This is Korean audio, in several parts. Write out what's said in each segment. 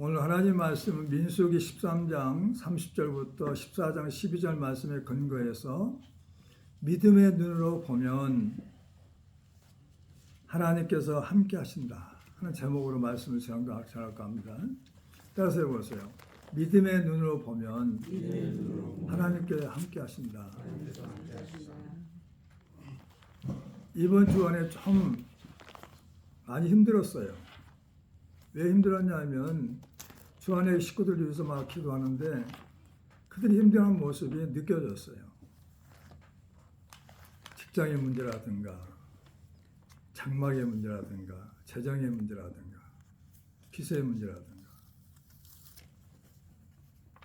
오늘 하나님 말씀은 민수기 13장 30절부터 14장 12절 말씀에 근거해서 믿음의 눈으로 보면 하나님께서 함께 하신다 하는 제목으로 말씀을 전할까 합니다. 따라서 해보세요. 믿음의 눈으로 보면 하나님께 함께 하신다. 이번 주간에 좀 많이 힘들었어요. 왜 힘들었냐면 주안의 식구들 위해서 막 기도하는데 그들이 힘들어하는 모습이 느껴졌어요. 직장의 문제라든가 장막의 문제라든가 재정의 문제라든가 피세의 문제라든가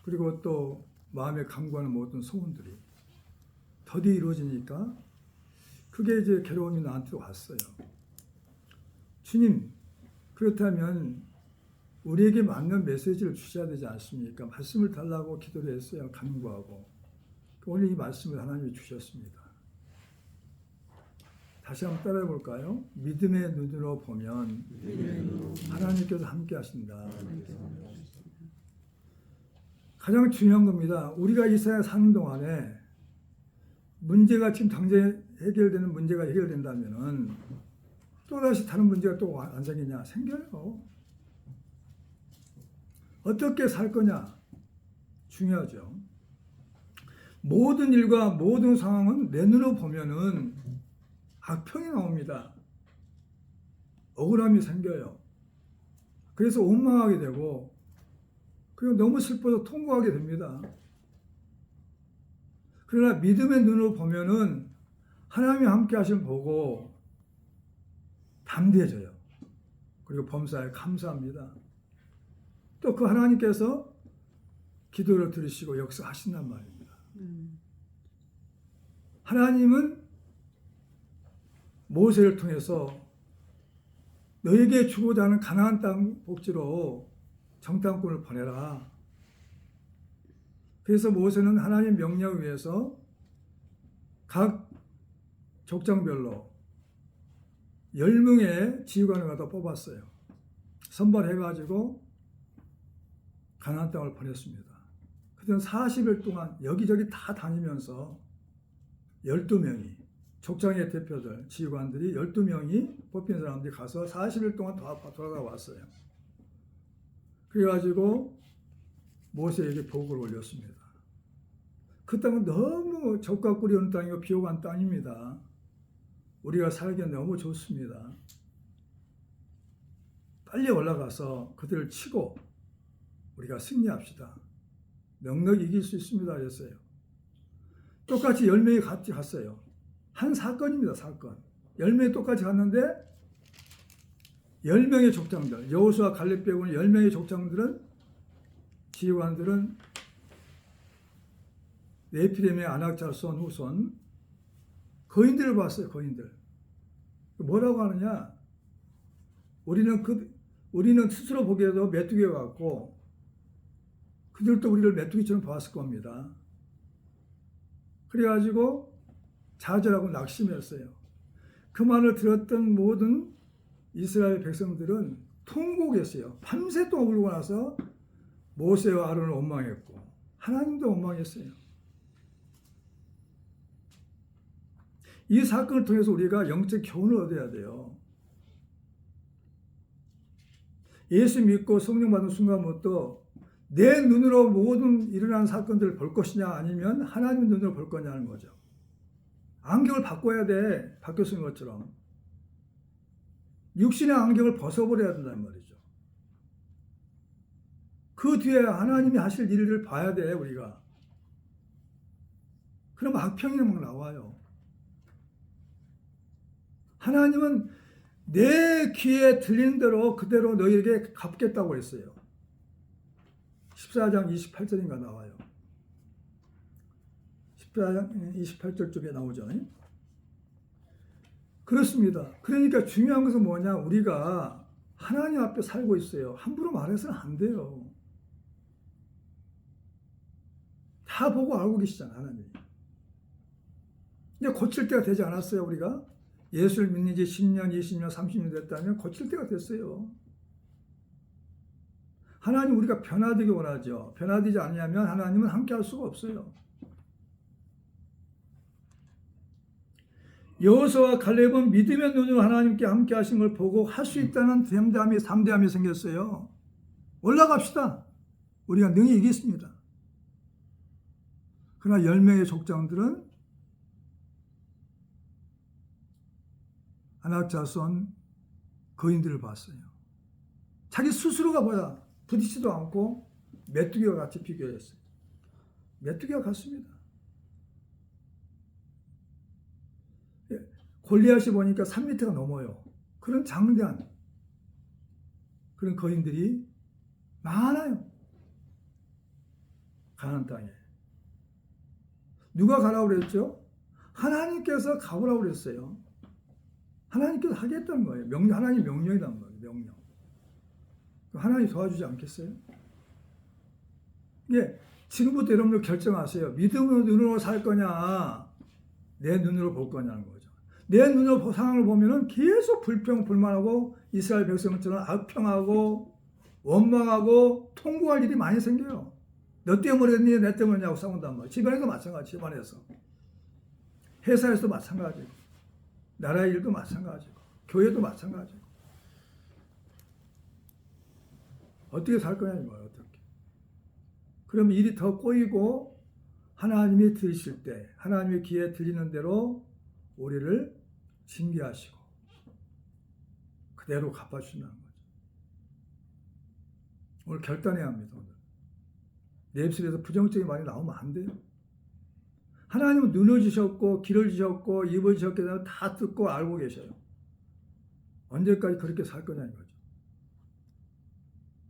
그리고 또 마음에 간구하는 모든 소원들이 더디 이루어지니까 그게 이제 괴로움이 나한테 왔어요. 주님, 그렇다면 우리에게 맞는 메시지를 주셔야 되지 않습니까? 말씀을 달라고 기도를 했어요. 간구하고. 오늘 이 말씀을 하나님이 주셨습니다. 다시 한번 따라해 볼까요? 믿음의 눈으로 보면 하나님께서 함께 하신다. 가장 중요한 겁니다. 우리가 이 세상에 사는 동안에 문제가 지금 당장 해결되는 문제가 해결된다면은 또다시 다른 문제가 또 안 생기냐? 생겨요. 어떻게 살 거냐? 중요하죠. 모든 일과 모든 상황은 내 눈으로 보면은 악평이 나옵니다. 억울함이 생겨요. 그래서 원망하게 되고 그리고 너무 슬퍼서 통곡하게 됩니다. 그러나 믿음의 눈으로 보면은 하나님이 함께 하심을 보고 담대해져요. 그리고 범사에 감사합니다. 또 그 하나님께서 기도를 들으시고 역사하신단 말입니다. 하나님은 모세를 통해서 너에게 주고자 하는 가나안 땅 복지로 정탐꾼을 보내라. 그래서 모세는 하나님 명령을 위해서 각 족장별로 10명의 지휘관을 갖다 뽑았어요. 선발해가지고 가나안 땅을 보냈습니다. 그때는 40일 동안 여기저기 다 다니면서 12명이 족장의 대표들, 지휘관들이 12명이 뽑힌 사람들이 가서 40일 동안 돌아가 왔어요. 그래가지고 모세에게 보고를 올렸습니다. 그 땅은 너무 적과 꿀이 오는 땅이고 비옥한 땅입니다. 우리가 살기엔 너무 좋습니다. 빨리 올라가서 그들을 치고 우리가 승리합시다. 넉넉히 이길 수 있습니다. 그랬어요. 똑같이 10명이 같이 갔어요. 한 사건입니다. 사건. 10명이 똑같이 갔는데 10명의 족장들, 여호수아 갈렙 빼고는 10명의 족장들은 지휘관들은 네피림의 안악자손 후손 거인들을 봤어요. 거인들. 뭐라고 하느냐? 우리는 스스로 보기에도 메뚜기 같고 그들도 우리를 메뚜기처럼 봤을 겁니다. 그래가지고 좌절하고 낙심했어요. 그 말을 들었던 모든 이스라엘 백성들은 통곡했어요. 밤새 동안 울고 나서 모세와 아론을 원망했고 하나님도 원망했어요. 이 사건을 통해서 우리가 영적 교훈을 얻어야 돼요. 예수 믿고 성령 받은 순간부터 내 눈으로 모든 일어나는 사건들을 볼 것이냐 아니면 하나님 눈으로 볼 거냐는 거죠. 안경을 바꿔야 돼. 바뀌어 쓴 것처럼. 육신의 안경을 벗어버려야 된다는 말이죠. 그 뒤에 하나님이 하실 일을 봐야 돼 우리가. 그럼 악평이 막 나와요. 하나님은 내 귀에 들리는 대로 그대로 너희에게 갚겠다고 했어요. 14장 28절인가 나와요. 14장 28절 쪽에 나오죠. 그렇습니다. 그러니까 중요한 것은 뭐냐? 우리가 하나님 앞에 살고 있어요. 함부로 말해서는 안 돼요. 다 보고 알고 계시잖아요. 하나님이. 이제 고칠 때가 되지 않았어요. 우리가? 예수를 믿는 지 10년, 20년, 30년 됐다면 고칠 때가 됐어요. 하나님 우리가 변화되기 원하죠. 변화되지 않으면 하나님은 함께 할 수가 없어요. 여호수아와 갈렙은 믿음의 눈으로 하나님께 함께 하신 걸 보고 할 수 있다는 담대함이 생겼어요. 올라갑시다. 우리가 능히 이기겠습니다. 그러나 10명의 족장들은 아낙 자손 거인들을 봤어요. 자기 스스로가 뭐야? 부딪히지도 않고 메뚜기와 같이 비교했어요. 메뚜기와 같습니다. 골리앗이 보니까 3m가 넘어요. 그런 장대한 그런 거인들이 많아요. 가나안 땅에. 누가 가라고 그랬죠? 하나님께서 가보라고 그랬어요. 하나님께서 하겠다는 거예요. 하나님 명령이란 거예요. 명령. 하나님 도와주지 않겠어요? 이게 지금부터 여러분들 결정하세요. 믿음으로 눈으로 살 거냐, 내 눈으로 볼 거냐는 거죠. 내 눈으로 상황을 보면은 계속 불평불만하고 이스라엘 백성처럼 악평하고 원망하고 통곡할 일이 많이 생겨요. 너 때문에 그랬니? 내 때문이냐고 싸운단 말이에요. 집안에서 마찬가지, 집안에서. 회사에서도 마찬가지고, 나라의 일도 마찬가지고, 교회도 마찬가지고. 어떻게 살 거냐 이거예요. 어떻게. 그럼 일이 더 꼬이고 하나님이 들으실 때 하나님의 귀에 들리는 대로 우리를 징계하시고 그대로 갚아주신다는 거죠. 오늘 결단해야 합니다. 오늘. 내 입술에서 부정적인 말이 나오면 안 돼요. 하나님은 눈을 주셨고 귀를 주셨고 입을 주셨기 때문에 다 듣고 알고 계셔요. 언제까지 그렇게 살 거냐 이거죠.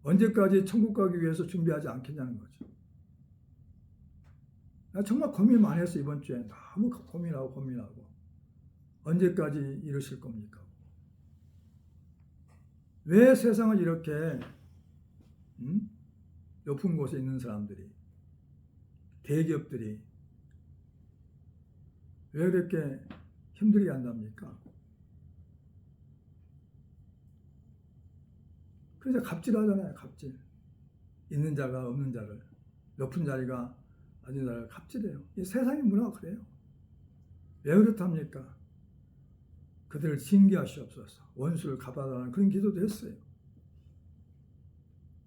언제까지 천국 가기 위해서 준비하지 않겠냐는 거죠. 나 정말 고민 많이 했어. 이번 주에 너무 고민하고 언제까지 이러실 겁니까? 왜 세상을 이렇게 높은 곳에 있는 사람들이, 대기업들이 왜 그렇게 힘들게 한답니까? 그래서 갑질하잖아요. 갑질. 있는 자가 없는 자를, 높은 자리가 아닌 자를 갑질해요. 이 세상의 문화가 그래요. 왜 그렇답니까? 그들을 징계하시옵소서. 원수를 갚아달라는 그런 기도도 했어요.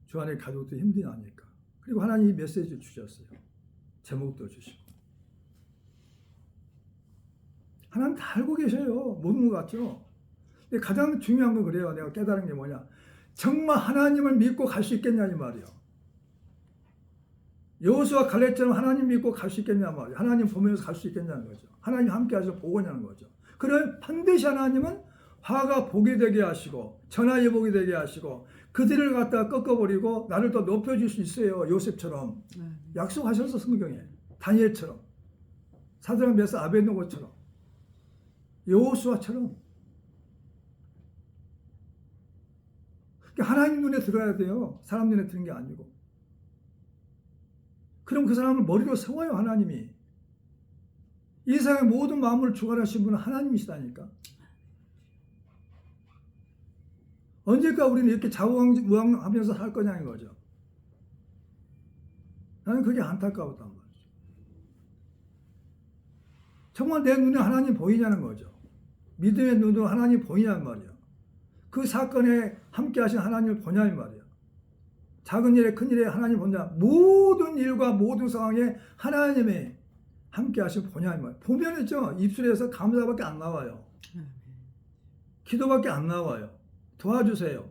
주 안에 가족도 힘드니까. 그리고 하나님이 메시지를 주셨어요. 제목도 주시고. 하나님 다 알고 계셔요. 모든 것 같죠? 근데 가장 중요한 건 그래요. 내가 깨달은 게 뭐냐. 정말 하나님을 믿고 갈 수 있겠냐 이 말이요. 여호수아 갈렙처럼 하나님 믿고 갈 수 있겠냐 말이요. 하나님 보면서 갈 수 있겠냐는 거죠. 하나님 함께 하셔서 보고냐는 거죠. 그럼 반드시 하나님은 화가 복이 되게 하시고 전화에 복이 되게 하시고 그들을 갖다가 꺾어버리고 나를 더 높여줄 수 있어요. 요셉처럼. 약속하셨어 성경에. 다니엘처럼. 사드락 메사 아벳노고처럼. 여호수아처럼. 하나님 눈에 들어야 돼요. 사람 눈에 드는 게 아니고. 그럼 그 사람을 머리로 세워요. 하나님이. 이 세상의 모든 마음을 주관하신 분은 하나님이시다니까. 언제까 우리는 이렇게 좌우무왕하면서 살 거냐는 거죠. 나는 그게 안타까웠단 말이죠. 정말 내 눈에 하나님 보이냐는 거죠. 믿음의 눈으로 하나님 보이냐는 말이에요. 그 사건에 함께 하신 하나님을 보냐는 말이에요. 작은 일에 큰 일에 하나님 보냐. 모든 일과 모든 상황에 하나님의 함께 하신 보냐는 말이에요. 보면 있죠. 입술에서 감사밖에 안 나와요. 기도밖에 안 나와요. 도와주세요.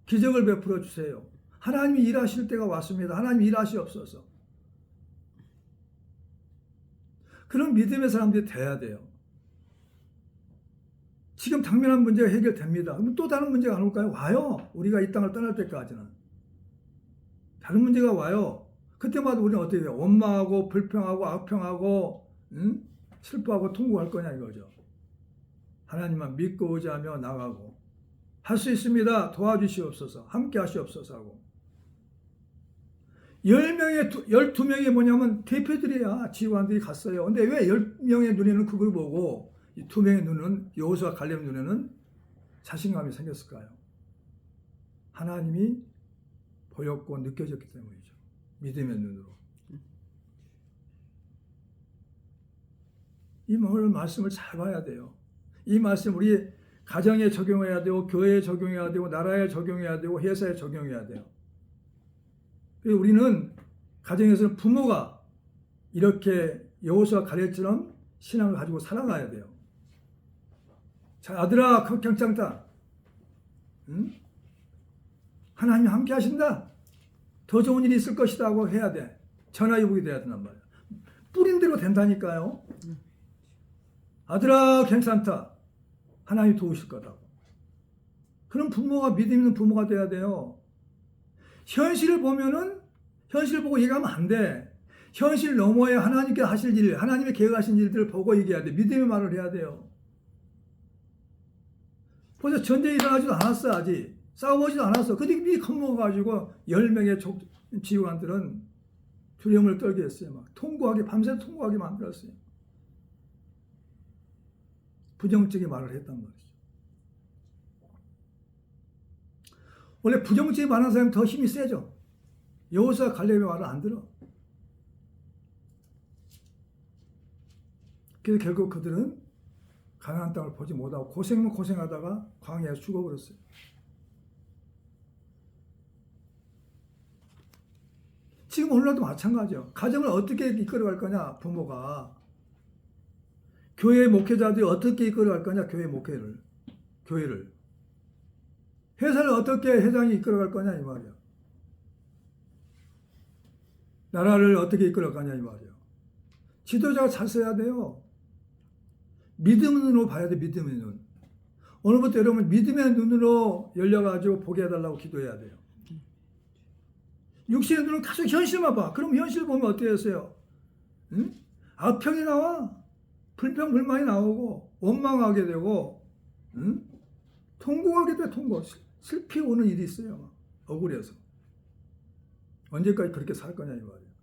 기적을 베풀어 주세요. 하나님이 일하실 때가 왔습니다. 하나님 일하시옵소서. 그런 믿음의 사람들이 돼야 돼요. 지금 당면한 문제가 해결됩니다. 그럼 또 다른 문제가 안 올까요? 와요. 우리가 이 땅을 떠날 때까지는. 다른 문제가 와요. 그때마다 우리는 어떻게 해요? 원망하고 불평하고 악평하고 슬퍼하고 통곡할 거냐 이거죠. 하나님만 믿고 의지하며 나가고 할 수 있습니다. 도와주시옵소서. 함께 하시옵소서 하고 12명이 뭐냐면 대표들이야. 지휘관들이 갔어요. 근데 왜 10명의 눈에는 그걸 보고 이 2명의 눈은 여호수아 갈렙 눈에는 자신감이 생겼을까요? 하나님이 보였고 느껴졌기 때문이죠. 믿음의 눈으로. 이 말씀을 잘 봐야 돼요. 이 말씀 우리 가정에 적용해야 되고 교회에 적용해야 되고 나라에 적용해야 되고 회사에 적용해야 돼요. 그리고 우리는 가정에서는 부모가 이렇게 여호수아 갈렙처럼 신앙을 가지고 살아가야 돼요. 자, 아들아, 괜찮다. 응? 하나님이 함께 하신다. 더 좋은 일이 있을 것이다 하고 해야 돼. 전화위복이 돼야 된단 말이야. 뿌린 대로 된다니까요. 아들아, 괜찮다. 하나님이 도우실 거다. 그럼 부모가 믿음 있는 부모가 돼야 돼요. 현실을 보면은 현실을 보고 얘기하면 안 돼. 현실 너머에 하나님께 하실 일, 하나님의 계획하신 일들을 보고 얘기해야 돼. 믿음의 말을 해야 돼요. 벌써 전쟁이 일어나지도 않았어. 아직 싸워보지도 않았어. 근데 미리 겁먹어가지고 10명의 지휘관들은 두려움을 떨게 했어요. 막 통곡하게, 밤새 통곡하게 만들었어요. 부정적인 말을 했단 말이죠. 원래 부정적인 말하는 사람이 더 힘이 세죠. 여호수아 갈렙의 말을 안 들어. 그래서 결국 그들은 가나안 땅을 보지 못하고 고생하다가 광야에서 죽어버렸어요. 지금 오늘날도 마찬가지예요. 가정을 어떻게 이끌어갈 거냐, 부모가. 교회 목회자들이 어떻게 이끌어갈 거냐, 교회를. 회사를 어떻게 회장이 이끌어갈 거냐, 이 말이야. 나라를 어떻게 이끌어갈 거냐, 이 말이야. 지도자가 잘 써야 돼요. 믿음의 눈으로 봐야 돼, 믿음의 눈. 오늘부터 여러분 믿음의 눈으로 열려가지고 보게 해달라고 기도해야 돼요. 육신의 눈은 계속 현실만 봐. 그럼 현실 보면 어떻게 했어요? 응? 악평이 나와. 불평, 불만이 나오고, 원망하게 되고, 응? 통곡하게 돼, 통곡. 슬피 오는 일이 있어요. 억울해서. 언제까지 그렇게 살 거냐, 이 말이에요.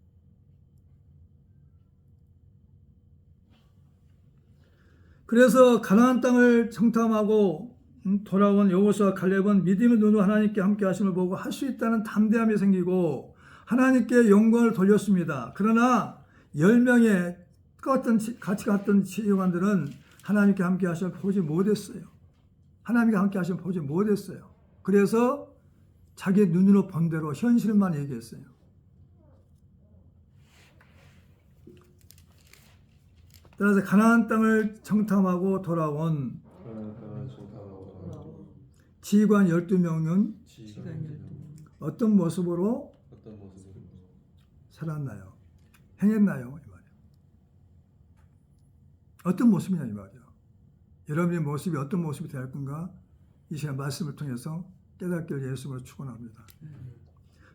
그래서 가나안 땅을 정탐하고 돌아온 여호수아 갈렙은 믿음의 눈으로 하나님께 함께 하심을 보고 할 수 있다는 담대함이 생기고 하나님께 영광을 돌렸습니다. 그러나 10명의 같이 갔던 지휘관들은 하나님께 함께 하심을 보지 못했어요. 하나님께 함께 하심을 보지 못했어요. 그래서 자기 눈으로 본 대로 현실만 얘기했어요. 따라서 가나안 땅을 정탐하고 돌아온 지휘관 12명은 어떤 모습으로 살았나요? 행했나요? 이 말이에요. 어떤 모습이냐 이 말이에요. 여러분의 모습이 어떤 모습이 될 건가? 이 시간 말씀을 통해서 깨닫기를 예수님으로 축원합니다.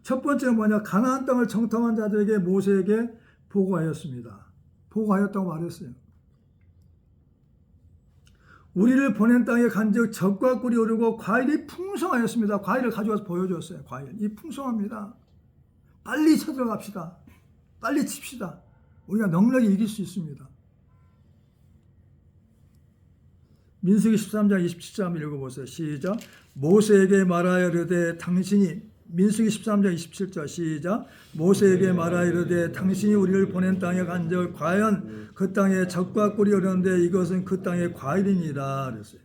첫 번째는 뭐냐? 가나안 땅을 정탐한 자들에게 모세에게 보고하였습니다. 보고하였다고 말했어요. 우리를 보낸 땅에 간즉 젖과 꿀이 흐르고 과일이 풍성하였습니다. 과일을 가져와서 보여줬어요. 과일이 풍성합니다. 빨리 쳐들어갑시다. 빨리 칩시다. 우리가 넉넉히 이길 수 있습니다. 민수기 13장 27절 한번 읽어보세요. 시작. 모세에게 말하여 이르되 당신이 민수기 13장 27절 시작. 모세에게 말하여 이르되 당신이 우리를 보낸 땅에 간즉 과연 그 땅에 젖과 꿀이 흐르는데 이것은 그 땅의 과일이니라 그랬어요.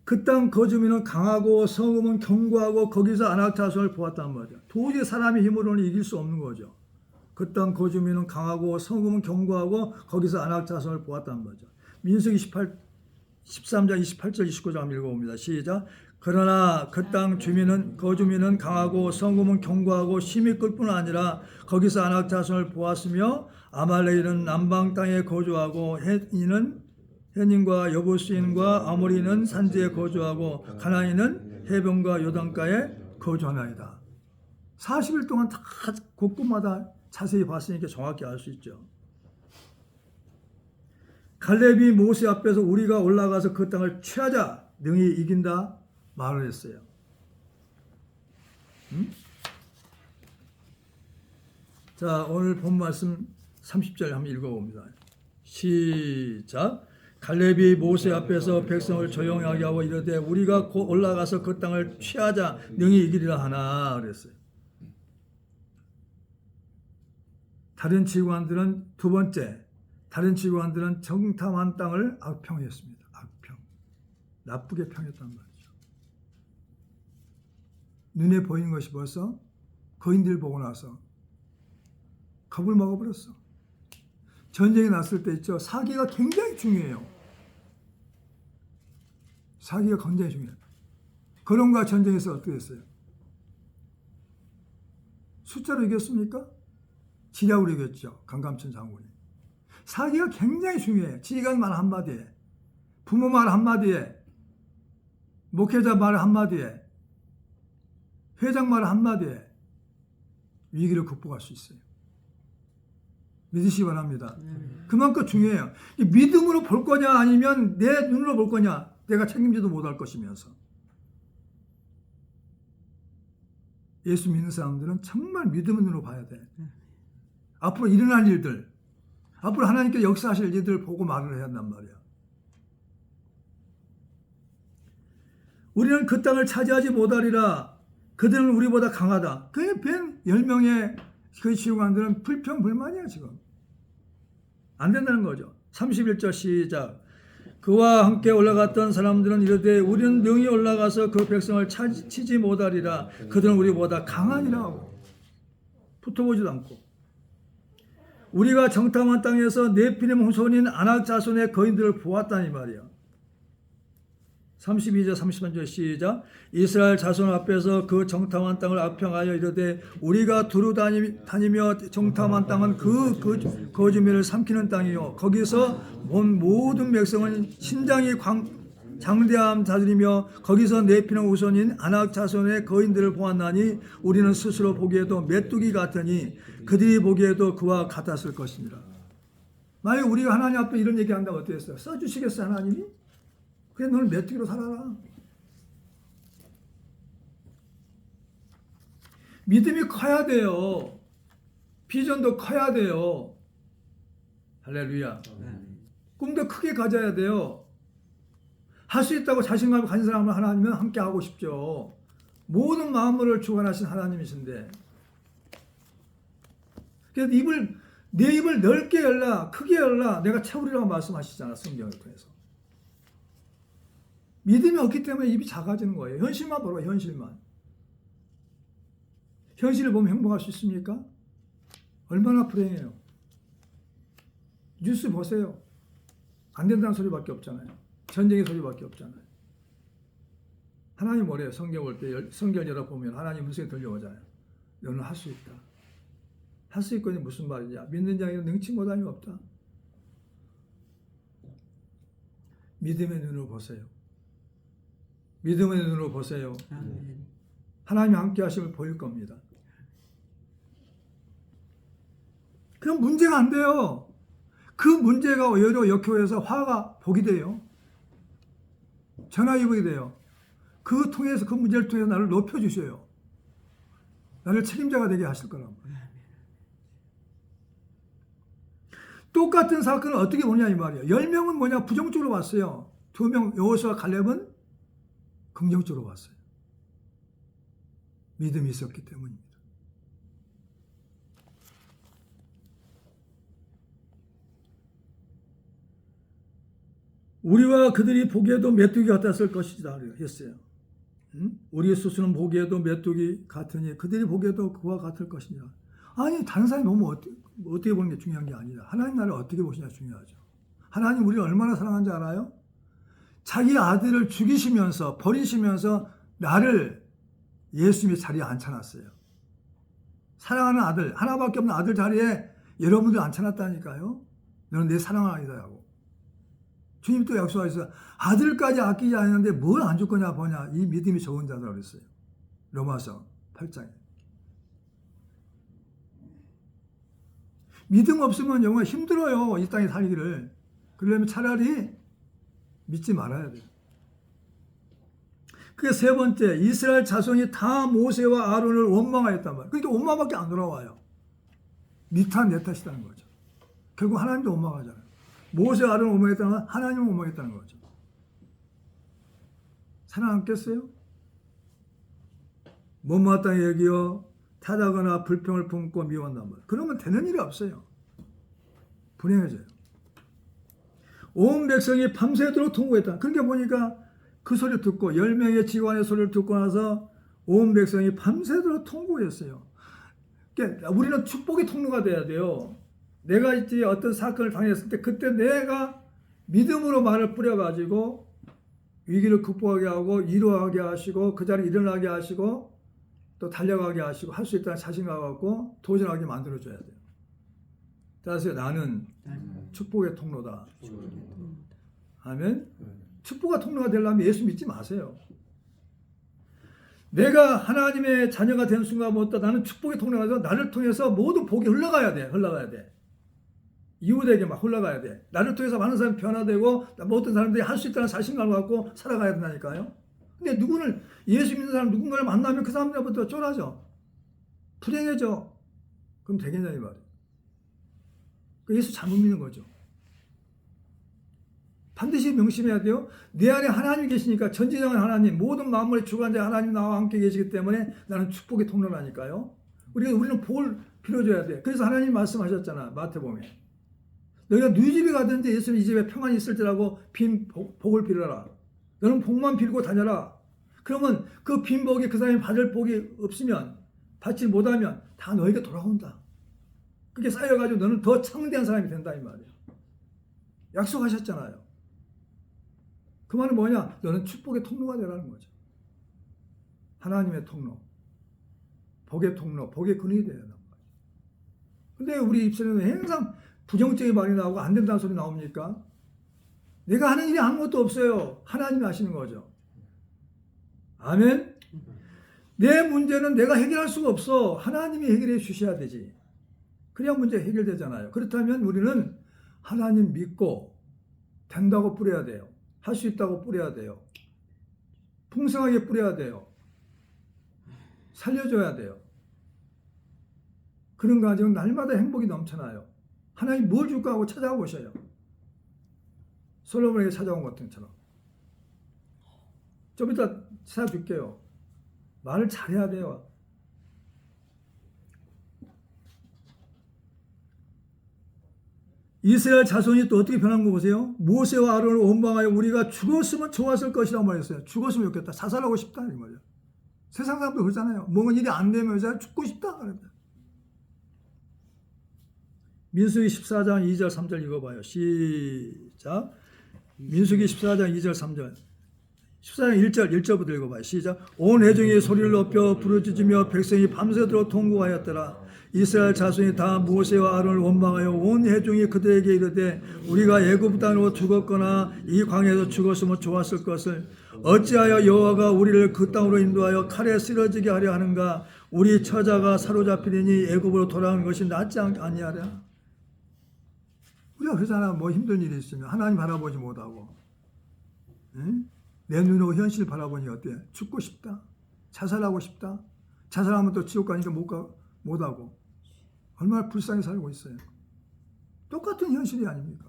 그 땅 거주민은 강하고 성읍은 견고하고 거기서 안악자손을 보았단 말이야. 도저히 사람의 힘으로는 이길 수 없는 거죠. 그 땅 거주민은 강하고 성읍은 견고하고 거기서 안악자손을 보았단 말이죠. 민수기 13장 28절 29절 한번 읽어봅니다. 시작. 그러나 그 땅 거주민은 강하고 성읍은 견고하고 힘이 끌 뿐 아니라 거기서 아낙 자손을 보았으며 아말렉인은 남방 땅에 거주하고 헷인과 여부스인과 아모리는 산지에 거주하고 가나안인은 해변과 요단가에 거주하나이다. 40일 동안 다 곳곳마다 자세히 봤으니까 정확히 알 수 있죠. 갈렙이 모세 앞에서 우리가 올라가서 그 땅을 취하자 능히 이긴다 말을 했어요. 자, 오늘 본 말씀 30절 한번 읽어봅니다. 시작. 갈렙이 모세 앞에서 백성을 조용하게 하고 이르되 우리가 곧 올라가서 그 땅을 취하자 능히 이기리라 하나 그랬어요. 다른 지휘관들은 두 번째, 다른 지휘관들은 정탐한 땅을 악평했습니다. 악평. 나쁘게 평했단 말이죠. 눈에 보이는 것이 벌써 거인들 보고 나서 겁을 먹어버렸어. 전쟁이 났을 때 있죠. 사기가 굉장히 중요해요. 사기가 굉장히 중요해요. 거론과 전쟁에서 어떻게 했어요? 숫자로 이겼습니까? 지략으로 이겼죠. 강감천 장군이. 사기가 굉장히 중요해요. 지휘관 말 한마디에, 부모 말 한마디에, 목회자 말 한마디에, 회장 말 한마디에 위기를 극복할 수 있어요. 믿으시기 바랍니다. 그만큼 중요해요. 믿음으로 볼 거냐 아니면 내 눈으로 볼 거냐, 내가 책임지도 못할 것이면서. 예수 믿는 사람들은 정말 믿음의 눈으로 봐야 돼. 앞으로 일어날 일들, 앞으로 하나님께 역사하실 일들을 보고 말을 해야 한단 말이야. 우리는 그 땅을 차지하지 못하리라. 그들은 우리보다 강하다. 그 벤 10명의 그 지휘관들은 불평불만이야 지금. 안 된다는 거죠. 31절 시작. 그와 함께 올라갔던 사람들은 이르되 우리는 능히 올라가서 그 백성을 치지 못하리라. 그들은 우리보다 강하니라 하고 붙어보지도 않고. 우리가 정탐한 땅에서 네피림 후손인 아낙 자손의 거인들을 보았다니 말이야. 32절 33절 시작. 이스라엘 자손 앞에서 그 정탐한 땅을 악평하여 이르되 우리가 두루 다니며 정탐한 땅은 그 거주민을 삼키는 땅이요 거기서 온 모든 백성은 신장이 장대함 자들이며 거기서 네피림 후손인 아낙 자손의 거인들을 보았나니 우리는 스스로 보기에도 메뚜기 같으니 그들이 보기에도 그와 같았을 것이니라. 만약 우리가 하나님 앞에 이런 얘기한다고 어떻겠어요? 써주시겠어요 하나님이? 그래 너는 메뚜기로 살아라. 믿음이 커야 돼요. 비전도 커야 돼요. 할렐루야. 꿈도 크게 가져야 돼요. 할 수 있다고 자신감을 가진 사람은 하나님은 함께 하고 싶죠. 모든 만물을 주관하신 하나님이신데. 그래서 내 입을 넓게 열라, 크게 열라, 내가 채우리라고 말씀하시잖아, 성경을 통해서. 믿음이 없기 때문에 입이 작아지는 거예요. 현실만 보라, 현실만. 현실을 보면 행복할 수 있습니까? 얼마나 불행해요. 뉴스 보세요. 안 된다는 소리밖에 없잖아요. 전쟁의 소리밖에 없잖아요. 하나님 뭐래요? 성경 볼 때, 성경 열어보면 하나님 음성이 들려오잖아요. 너는 할 수 있다. 할 수 있거니 무슨 말이냐? 믿는 자에게는 능치 못함이 없다. 믿음의 눈으로 보세요. 믿음의 눈으로 보세요. 하나님이 함께 하심을 보일 겁니다. 그럼 문제가 안 돼요. 그 문제가 오히려 역효에서 화가 복이 돼요. 전화위복이 돼요. 그 문제를 통해서 나를 높여주셔요. 나를 책임자가 되게 하실 거라고. 똑같은 사건을 어떻게 보냐 이 말이에요. 10명은 뭐냐? 부정적으로 봤어요. 2명 여호수아와 갈렙은 긍정적으로 봤어요. 믿음이 있었기 때문입니다. 우리와 그들이 보기에도 메뚜기 같았을 것이다 했어요. 우리 스스로는 보기에도 메뚜기 같으니 그들이 보기에도 그와 같을 것이니라. 아니 다른 사람이 보면 어떻게 보는 게 중요한 게 아니라 하나님 나를 어떻게 보시냐 중요하죠. 하나님 우리를 얼마나 사랑하는지 알아요? 자기 아들을 죽이시면서 버리시면서 나를 예수님의 자리에 앉혀놨어요. 사랑하는 아들, 하나밖에 없는 아들 자리에 여러분들 앉혀놨다니까요. 너는 내 사랑하는 아이다라고. 주님 또 약속하셨어요. 아들까지 아끼지 않았는데 뭘 안 줄 거냐 보냐. 이 믿음이 적은 자라고 그랬어요. 로마서 8장에. 믿음 없으면 정말 힘들어요. 이 땅에 살기를. 그러려면 차라리 믿지 말아야 돼요. 그게 세 번째, 이스라엘 자손이 다 모세와 아론을 원망하였단 말이에요. 그러니까 원망밖에 안 돌아와요. 네 탓, 내 탓이라는 거죠. 결국 하나님도 원망하잖아요. 모세와 아론을 원망했다는 건 하나님을 원망했다는 거죠. 살아남겠어요? 못마땅히 여기어 타다거나 불평을 품고 미워한단 말이에요. 그러면 되는 일이 없어요. 불행해져요. 온 백성이 밤새도록 통곡했다. 그러니까 보니까 그 소리를 듣고 10명의 직원의 소리를 듣고 나서 온 백성이 밤새도록 통곡했어요. 그러니까 우리는 축복의 통로가 돼야 돼요. 내가 이제 어떤 사건을 당했을 때 그때 내가 믿음으로 말을 뿌려가지고 위기를 극복하게 하고 이루하게 하시고 그 자리에 일어나게 하시고 또 달려가게 하시고 할 수 있다는 자신감 갖고 도전하게 만들어줘야 돼요. 따라서 나는 축복의 통로다. 아멘. 축복의 통로가 되려면 예수 믿지 마세요. 내가 하나님의 자녀가 된 순간부터 나는 축복의 통로가 돼서 나를 통해서 모든 복이 흘러가야 돼. 흘러가야 돼. 이웃에게 막 흘러가야 돼. 나를 통해서 많은 사람이 변화되고 모든 사람들이 할 수 있다는 자신감을 갖고 살아가야 된다니까요. 근데 누구를 예수 믿는 사람 누군가를 만나면 그 사람들부터 쫄아져. 불행해져. 그럼 되겠냐 이 말이에요. 예수 잘못 믿는 거죠. 반드시 명심해야 돼요. 내 안에 하나님이 계시니까 전지전능한 하나님, 모든 만물의 주관자 하나님 나와 함께 계시기 때문에 나는 축복의 통로라니까요. 우리는 복을 빌어줘야 돼. 그래서 하나님 말씀하셨잖아. 마태복음에. 너희가 누이 집에 가든지 예수님 이 집에 평안이 있을지라고 빈 복을 빌어라. 너는 복만 빌고 다녀라. 그러면 그 빈 복이 그 사람이 받을 복이 없으면 받지 못하면 다 너에게 돌아온다. 그게 쌓여가지고 너는 더 창대한 사람이 된다 이 말이에요. 약속하셨잖아요. 그 말은 뭐냐? 너는 축복의 통로가 되라는 거죠. 하나님의 통로, 복의 통로, 복의 근원이 되는 거예요. 근데 우리 입술에는 항상 부정적인 말이 나오고 안 된다는 소리 나옵니까? 내가 하는 일이 아무것도 없어요. 하나님이 하시는 거죠. 아멘? 내 문제는 내가 해결할 수가 없어. 하나님이 해결해 주셔야 되지. 그래야 문제 해결되잖아요. 그렇다면 우리는 하나님 믿고 된다고 뿌려야 돼요. 할 수 있다고 뿌려야 돼요. 풍성하게 뿌려야 돼요. 살려줘야 돼요. 그런 가정은 날마다 행복이 넘쳐나요. 하나님 뭘 줄까 하고 찾아오셔요. 솔로몬에게 찾아온 것처럼. 좀 이따 찾아줄게요. 말을 잘해야 돼요. 이스라엘 자손이 또 어떻게 변한 거 보세요. 모세와 아론을 원망하여 우리가 죽었으면 좋았을 것이라고 말했어요. 죽었으면 좋겠다. 자살하고 싶다 이 말이에요. 세상 사람도 그러잖아요. 뭔 일이 안 되면 죽고 싶다 그럽니다. 민수기 14장 2절 3절 읽어봐요. 시작. 민수기 14장 2절 3절. 14장 1절부터 읽어봐요. 시작. 온 회중이 소리를 높여 부르짖으며 백성이 밤새도록 통곡하였더라. 이스라엘 자손이 다 모세와 아론을 원망하여 온 회중이 그들에게 이르되 우리가 애굽 땅으로 죽었거나 이 광야에서 죽었으면 좋았을 것을 어찌하여 여호와가 우리를 그 땅으로 인도하여 칼에 쓰러지게 하려 하는가. 우리 처자가 사로잡히리니 애굽으로 돌아가는 것이 낫지 아니하랴. 우리가 그러잖아. 뭐 힘든 일이 있으면 하나님 바라보지 못하고 응? 내 눈으로 현실을 바라보니 어때? 죽고 싶다. 자살하고 싶다. 자살하면 또 지옥 가니까 못하고 얼마나 불쌍히 살고 있어요. 똑같은 현실이 아닙니까?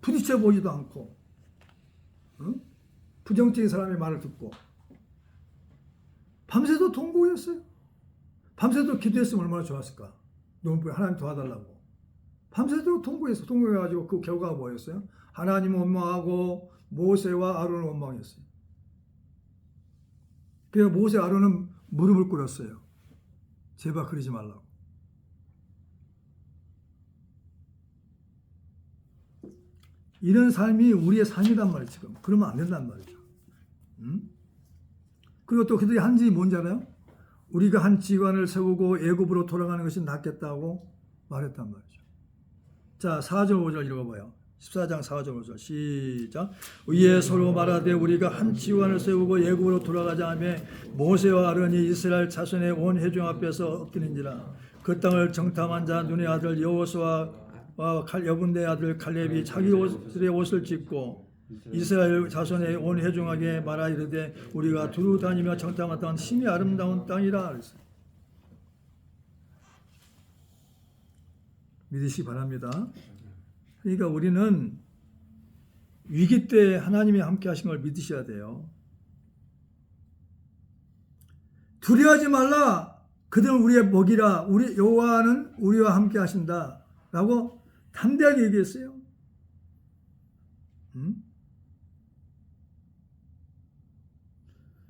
부딪혀 보지도 않고 응? 부정적인 사람의 말을 듣고 밤새도 통곡했어요. 밤새도 기도했으면 얼마나 좋았을까? 너무 하나님 도와달라고. 밤새도록 통곡했어. 통곡해가지고 그 결과가 뭐였어요? 하나님을 원망하고 모세와 아론을 원망했어요. 그래서 모세 아론은 무릎을 꿇었어요. 제발 그러지 말라고. 이런 삶이 우리의 삶이란 말이에요. 지금. 그러면 안 된단 말이죠. 그리고 또 그들이 한 일이 뭔지 알아요? 우리가 한 지관을 세우고 애굽으로 돌아가는 것이 낫겠다고 말했단 말이죠. 자, 4절 5절 읽어봐요. 14장 4절 5절 시작. 이에 서로 말하되 우리가 한 지관을 세우고 애굽으로 돌아가자 하며 모세와 아론이 이스라엘 자손의 온 회중 앞에서 엎드린지라. 그 땅을 정탐한 자 눈의 아들 여호수아와 여분의 아들 갈렙이 자기 옷을 찢고 이스라엘 자손의 온 회중에게 말하 이르되 우리가 두루 다니며 정탐한 땅은 심히 아름다운 땅이라 그랬어요. 믿으시기 바랍니다. 그러니까 우리는 위기 때 하나님이 함께 하신 걸 믿으셔야 돼요. 두려워하지 말라. 그들은 우리의 먹이라. 우리 여호와는 우리와 함께 하신다. 라고 담대하게 얘기했어요.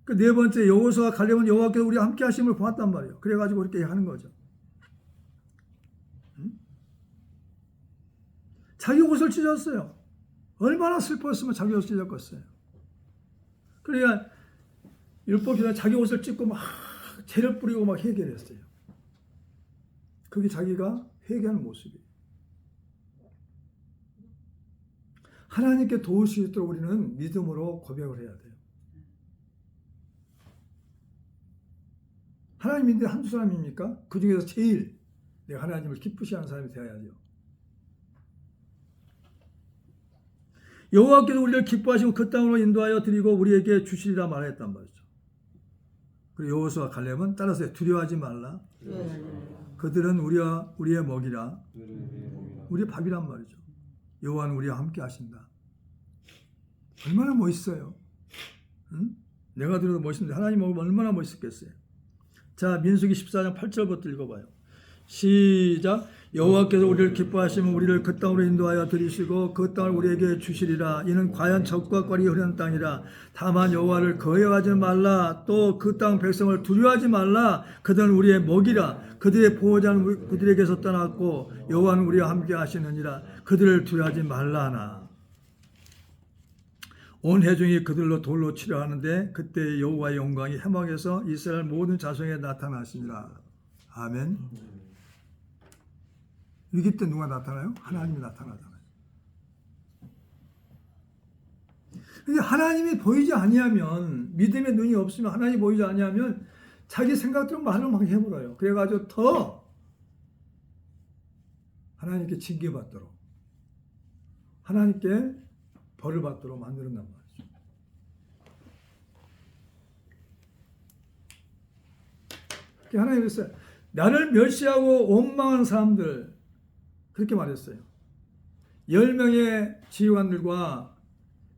그 네 번째 여호수아와 갈렙은 여호와께서 우리와 함께 하심을 보았단 말이에요. 그래가지고 이렇게 하는 거죠. 자기 옷을 찢었어요. 얼마나 슬펐으면 자기 옷을 찢었겠어요. 그러니까 율법주의자는 자기 옷을 찢고 막 재를 뿌리고 막 회개했어요. 그게 자기가 회개하는 모습이에요. 하나님께 도울 수 있도록 우리는 믿음으로 고백을 해야 돼요. 하나님 믿는 한두 사람입니까? 그 중에서 제일 내가 하나님을 기쁘시 하는 사람이 되어야죠. 여호와께서 우리를 기뻐하시고 그 땅으로 인도하여 드리고 우리에게 주시리라 말했단 말이죠. 그리고 여호수아와 갈렙은 따라서 두려워하지 말라. 그들은 우리의 먹이라. 우리의 밥이란 말이죠. 여호와는 우리와 함께 하신다. 얼마나 멋있어요. 응? 내가 들어도 멋있는데 하나님 먹으면 얼마나 멋있겠어요. 자, 민수기 14장 8절부터 읽어봐요. 시작. 여호와께서 우리를 기뻐하시면 우리를 그 땅으로 인도하여 들이시고 그 땅을 우리에게 주시리라. 이는 과연 젖과 꿀이 흐르는 땅이라. 다만 여호와를 거역하지 말라. 또 그 땅 백성을 두려워하지 말라. 그들은 우리의 먹이라. 그들의 보호자는 그들에게서 떠났고 여호와는 우리와 함께 하시느니라. 그들을 두려워하지 말라 하나. 온 회중이 그들로 돌로 치려 하는데 그때 여호와의 영광이 해막에서 이스라엘 모든 자손에게 나타나시니라. 아멘. 위기 때 누가 나타나요? 하나님이 나타나잖아요. 근데 하나님이 보이지 아니하면, 믿음의 눈이 없으면, 하나님이 보이지 아니하면 자기 생각대로 말을 막 해버려요. 그래가지고 더 하나님께 징계받도록, 하나님께 벌을 받도록 만드는단 말이죠. 하나님이 그랬어요. 나를 멸시하고 원망하는 사람들, 그렇게 말했어요. 10명의 지휘관들과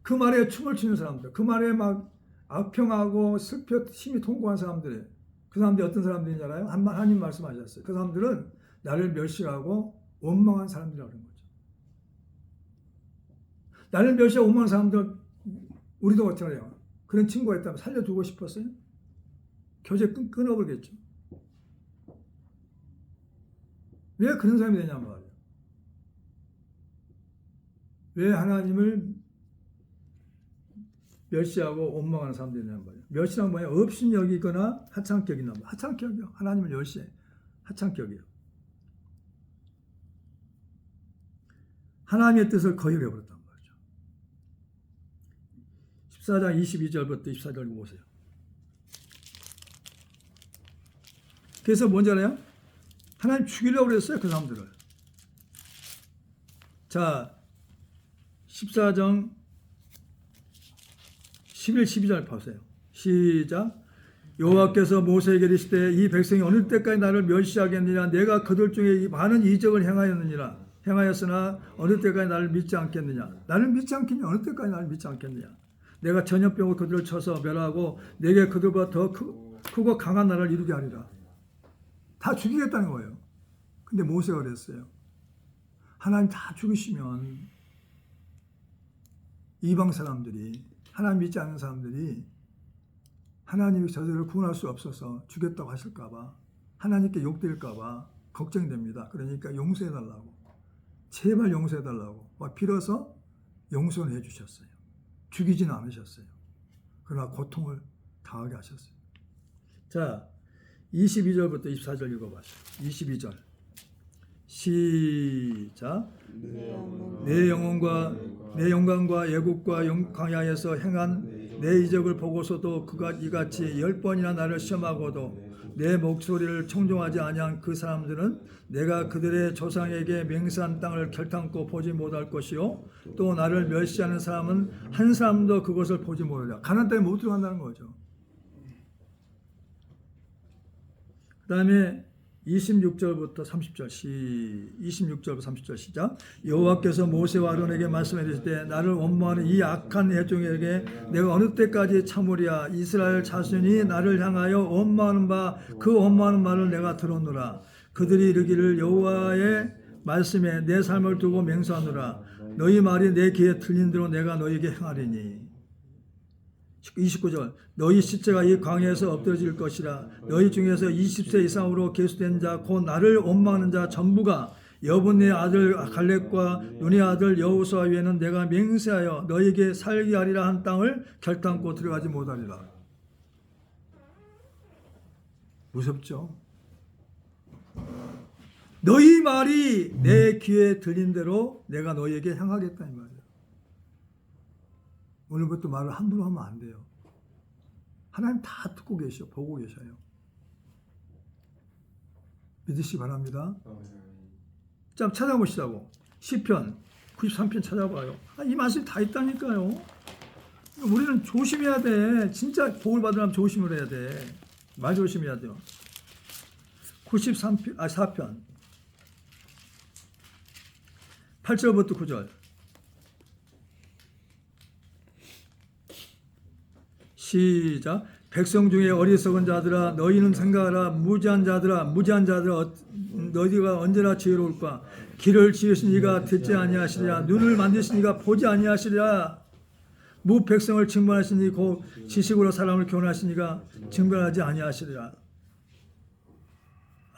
그 말에 춤을 추는 사람들, 그 말에 막 악평하고 슬퍼 심히 통곡한 사람들, 그 사람들이 어떤 사람들인지 알아요? 하나님 말씀하셨어요. 그 사람들은 나를 멸시하고 원망한 사람들이라고 하는 거죠. 나를 멸시하고 원망한 사람들, 우리도 어쩌래요? 그런 친구가 있다면 살려두고 싶었어요? 교제 끊어버리겠죠. 왜 그런 사람이 되냐 말이에요. 왜 하나님을 멸시하고 원망하는 사람들이 있냐는 말이에요. 멸시란 뭐예요? 없인 여기거나 하찮게 여긴단 말이에요. 하찮게 여겨. 하나님을 멸시해. 하찮게 여겨요. 하나님의 뜻을 거역해버렸단 말이죠. 14장 22절부터 24절 보세요. 그래서 뭔지 알아요? 하나님 죽이려고 그랬어요. 그 사람들을. 자, 14장 11, 12절 보세요. 시작. 여호와께서 모세에게 이르시되 이 백성이 어느 때까지 나를 멸시하겠느냐. 내가 그들 중에 많은 이적을 행하였으나 어느 때까지 나를 믿지 않겠느냐. 나를 믿지 않겠느냐. 어느 때까지 나를 믿지 않겠느냐. 내가 전염병으로 그들을 쳐서 멸하고 내게 그들보다 더 크고 강한 나라를 이루게 하리라. 다 죽이겠다는 거예요. 근데 모세가 그랬어요. 하나님 다 죽이시면 이방 사람들이, 하나님 믿지 않는 사람들이 하나님이 저들을 구원할 수 없어서 죽였다고 하실까 봐, 하나님께 욕될까 봐 걱정됩니다. 그러니까 용서해달라고, 제발 용서해달라고 막 빌어서 용서를 해주셨어요. 죽이지는 않으셨어요. 그러나 고통을 당하게 하셨어요. 자, 22절부터 24절 읽어봤어요. 22절 시작. 내 영광과 애국과 광야에서 행한 내 이적을 보고서도 그가 이같이 10번이나 나를 시험하고도 내 목소리를 청종하지 아니한 그 사람들은 내가 그들의 조상에게 맹세한 땅을 결탄코 보지 못할 것이요 또 나를 멸시하는 사람은 한 사람도 그것을 보지 못하리라. 가나안 땅에 못 들어간다는 거죠. 그 다음에 26절부터 30절 26절부터 30절 시작. 여호와께서 모세와 아론에게 말씀하실 때 나를 원망하는 이 악한 회중에게 내가 어느 때까지 참으랴. 이스라엘 자손이 나를 향하여 원망하는 바 그 원망하는 말을 내가 들었노라. 그들이 이르기를 여호와의 말씀에 내 삶을 두고 맹세하노라. 너희 말이 내 귀에 들린 대로 내가 너희에게 행하리니. 29절 너희 시체가 이 광야에서 엎드러질 것이라. 너희 중에서 20세 이상으로 계수된 자 곧 나를 원망하는 자 전부가 여분의 아들 갈렙과 눈의 아들 여호수아 외에는 내가 맹세하여 너희에게 살게 하리라 한 땅을 결단코 들어가지 못하리라. 무섭죠? 너희 말이 내 귀에 들린 대로 내가 너희에게 행하겠다 이 말이에요. 오늘부터 말을 함부로 하면 안 돼요. 하나님 다 듣고 계셔, 보고 계셔요. 믿으시기 바랍니다. 자, 찾아보시라고. 시편 93편 찾아봐요. 이 말씀 다 있다니까요. 우리는 조심해야 돼. 진짜 복을 받으려면 조심을 해야 돼. 말 조심해야 돼요. 4편 8절부터 9절 시작. 백성 중에 어리석은 자들아 너희는 생각하라. 무지한 자들아 너희가 언제나 지혜로울까. 길을 지으신 이가 듣지 아니하시리라. 눈을 만드신 이가 보지 아니하시리라. 무 백성을 징벌하신 이 곧 지식으로 사람을 교훈하신 이가 징벌하지 아니하시리라.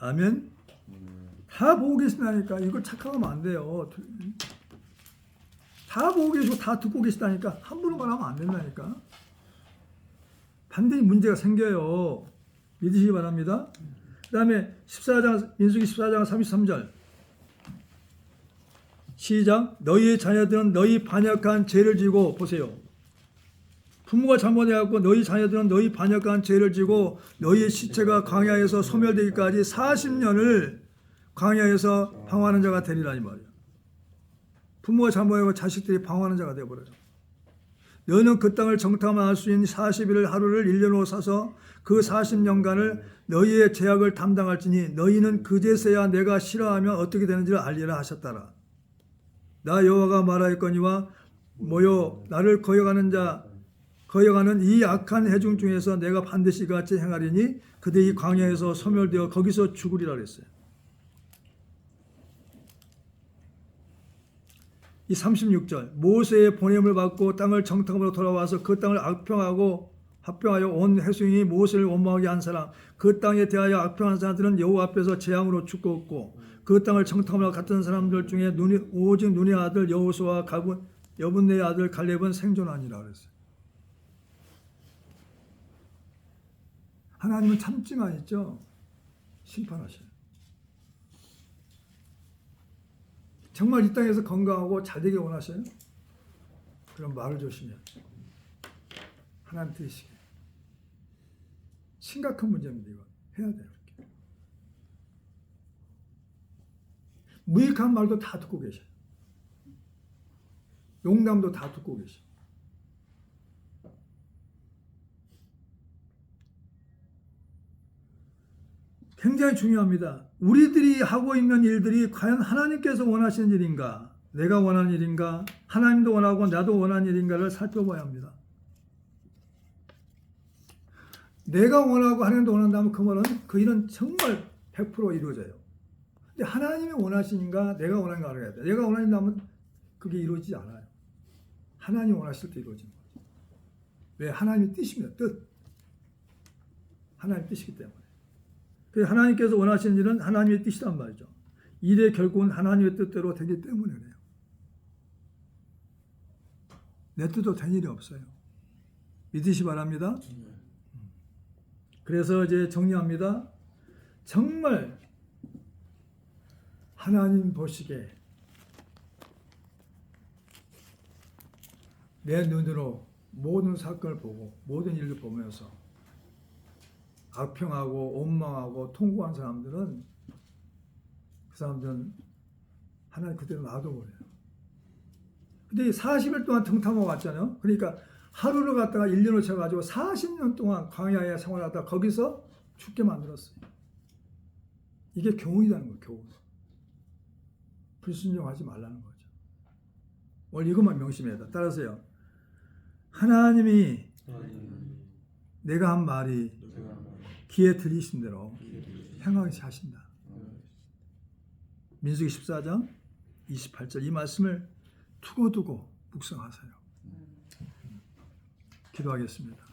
아멘. 다 보고 계신다니까. 이걸 착각하면 안 돼요. 다 보고 계시고 다 듣고 계시다니까. 함부로 말하면 안 된다니까. 반드시 문제가 생겨요. 믿으시기 바랍니다. 그 다음에 민수기 14장 33절 시작. 너희의 자녀들은 너희 반역한 죄를 지고 보세요. 부모가 잘못해갖고 너희 자녀들은 너희 반역한 죄를 지고 너희의 시체가 광야에서 소멸되기까지 40년을 광야에서 방황하는 자가 되리라 이 말이에요. 부모가 잘못하고 자식들이 방황하는 자가 되어버려요. 너는 그 땅을 정탐할 수 있는 40일 하루를 1년으로 사서 그 40년간을 너희의 죄악을 담당할지니 너희는 그제서야 내가 싫어하면 어떻게 되는지를 알리라 하셨더라. 나 여호와가 말하였거니와 모여 나를 거역하는 이 악한 회중 중에서 내가 반드시 같이 행하리니 그들이 광야에서 소멸되어 거기서 죽으리라 그랬어요. 이 36절 모세의 보냄을 받고 땅을 정탐으로 돌아와서 그 땅을 합평하여 온 회중이 모세를 원망하게 한 사람 그 땅에 대하여 악평한 사람들은 여호와 앞에서 재앙으로 죽었고 그 땅을 정탐하러 갔던 사람들 중에 오직 눈의 아들 여호수아와 여분의 아들 갈렙은 생존하니라 그랬어요. 하나님은 참지만 있죠. 심판하셔요. 정말 이 땅에서 건강하고 잘 되길 원하셔요? 그럼 말을 조심해야 돼요. 하나님 들으시게. 심각한 문제입니다. 이거 해야 돼요. 이렇게. 무익한 말도 다 듣고 계셔요. 농담도 다 듣고 계셔요. 굉장히 중요합니다. 우리들이 하고 있는 일들이 과연 하나님께서 원하시는 일인가? 내가 원하는 일인가? 하나님도 원하고 나도 원하는 일인가를 살펴봐야 합니다. 내가 원하고 하나님도 원한다면 그 말은 그 일은 정말 100% 이루어져요. 근데 하나님이 원하시는가? 내가 원하는가 알아야 돼요. 내가 원하는다면 그게 이루어지지 않아요. 하나님이 원하실 때 이루어지는 거죠. 왜? 하나님의 뜻입니다. 뜻. 하나님의 뜻이기 때문에. 하나님께서 원하시는 일은 하나님의 뜻이란 말이죠. 일의 결국은 하나님의 뜻대로 되기 때문에 그래요. 내 뜻도 된 일이 없어요. 믿으시 바랍니다. 그래서 이제 정리합니다. 정말 하나님 보시기에 내 눈으로 모든 사건을 보고 모든 일을 보면서 악평하고 원망하고 통곡한 사람들은 그 사람들은 하나님 그대로 놔둬버려요. 근데 40일 동안 정탐하고 왔잖아요. 그러니까 하루를 갖다가 1년을 쳐가지고 40년 동안 광야에 생활하다가 거기서 죽게 만들었어요. 이게 교훈이라는 거예요. 교훈. 불순종하지 말라는 거죠. 오늘 이것만 명심해야 돼. 따라서요. 하나님이 내가 한 말이 귀에 들리신 대로 행하게 하신다. 민수기 14장 28절 이 말씀을 두고두고 묵상하세요. 기도하겠습니다.